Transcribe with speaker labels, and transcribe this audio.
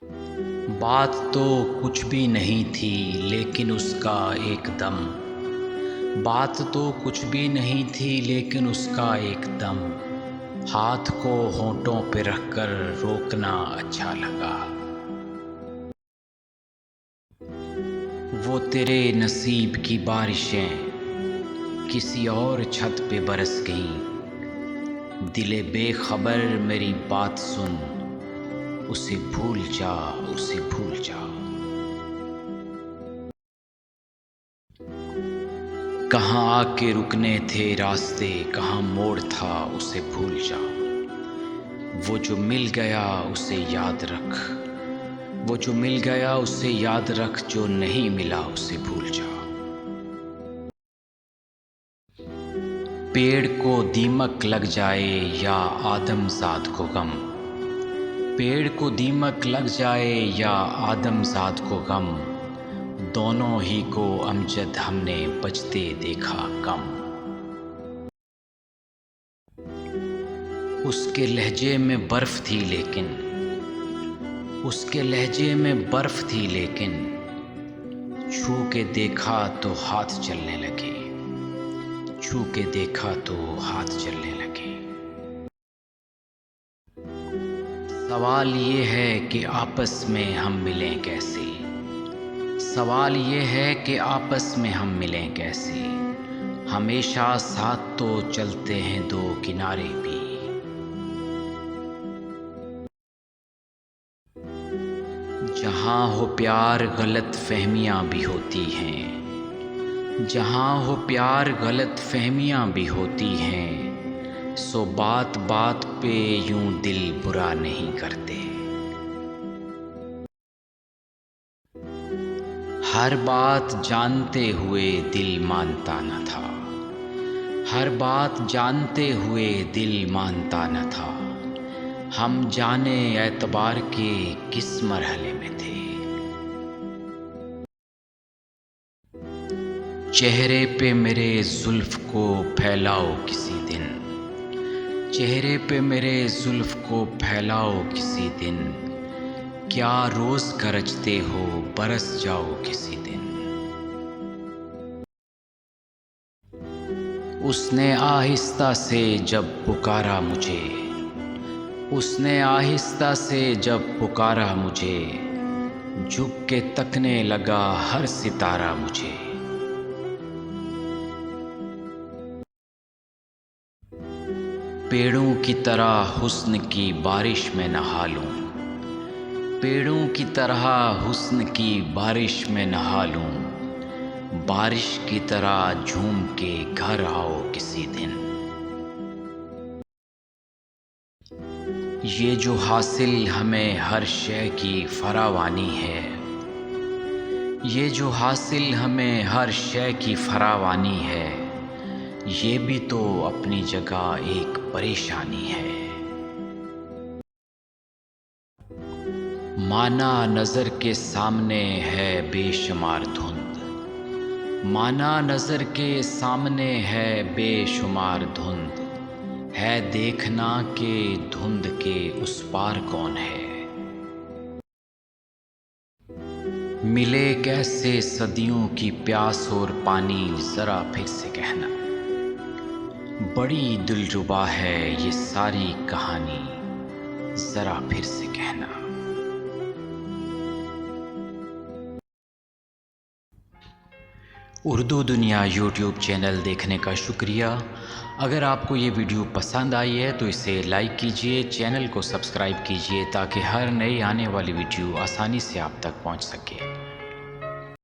Speaker 1: बात तो कुछ भी नहीं थी लेकिन उसका एकदम। बात तो कुछ भी नहीं थी लेकिन उसका एकदम। हाथ को होंठों पे रखकर रोकना अच्छा लगा। वो तेरे नसीब की बारिशें किसी और छत पे बरस गईं। दिले बेखबर मेरी बात सुन, उसे भूल जा, उसे भूल जा। कहाँ आके रुकने थे रास्ते, कहाँ मोड़ था, उसे भूल जा। वो जो मिल गया उसे याद रख, वो जो मिल गया उसे याद रख, जो नहीं मिला उसे भूल जा। पेड़ को दीमक लग जाए या आदमजाद को गम, पेड़ को दीमक लग जाए या आदमजाद को गम, दोनों ही को अमजद हमने बचते देखा कम। उसके लहजे में बर्फ थी लेकिन, उसके लहजे में बर्फ थी लेकिन, छू के देखा तो हाथ चलने लगे, छू के देखा तो हाथ चलने लगे। सवाल ये है कि आपस में हम मिलें कैसे, सवाल ये है कि आपस में हम मिलें कैसे। हमेशा साथ तो चलते हैं दो किनारे भी। जहाँ हो प्यार गलत फहमियाँ भी होती हैं, जहाँ हो प्यार गलत फहमियाँ भी होती हैं, सो बात बात पे यूं दिल बुरा नहीं करते। हर बात जानते हुए दिल मानता न था, हर बात जानते हुए दिल मानता न था। हम जाने एतबार के किस मरहले में थे। चेहरे पे मेरे जुल्फ को फैलाओ किसी दिन, चेहरे पे मेरे जुल्फ को फैलाओ किसी दिन। क्या रोज गरजते हो बरस जाओ किसी दिन। उसने आहिस्ता से जब पुकारा मुझे, उसने आहिस्ता से जब पुकारा मुझे, झुक के तकने लगा हर सितारा मुझे। पेड़ों की तरह हुस्न की बारिश में नहा लूं, पेड़ों की तरह हुस्न की बारिश में नहा लूं। बारिश की तरह झूम के घर आओ किसी दिन। ये जो हासिल हमें हर शय की फरावानी है, ये जो हासिल हमें हर शय की फरावानी है, ये भी तो अपनी जगह एक परेशानी है। माना नज़र के सामने है बेशुमार धुंध, माना नज़र के सामने है बेशुमार धुंध। है देखना के धुंध के उस पार कौन है। मिले कैसे सदियों की प्यास और पानी, ज़रा फिर से कहना। बड़ी दिलरुबा है ये सारी कहानी, ज़रा फिर से कहना। उर्दू दुनिया यूट्यूब चैनल देखने का शुक्रिया। अगर आपको ये वीडियो पसंद आई है तो इसे लाइक कीजिए, चैनल को सब्सक्राइब कीजिए ताकि हर नई आने वाली वीडियो आसानी से आप तक पहुंच सके।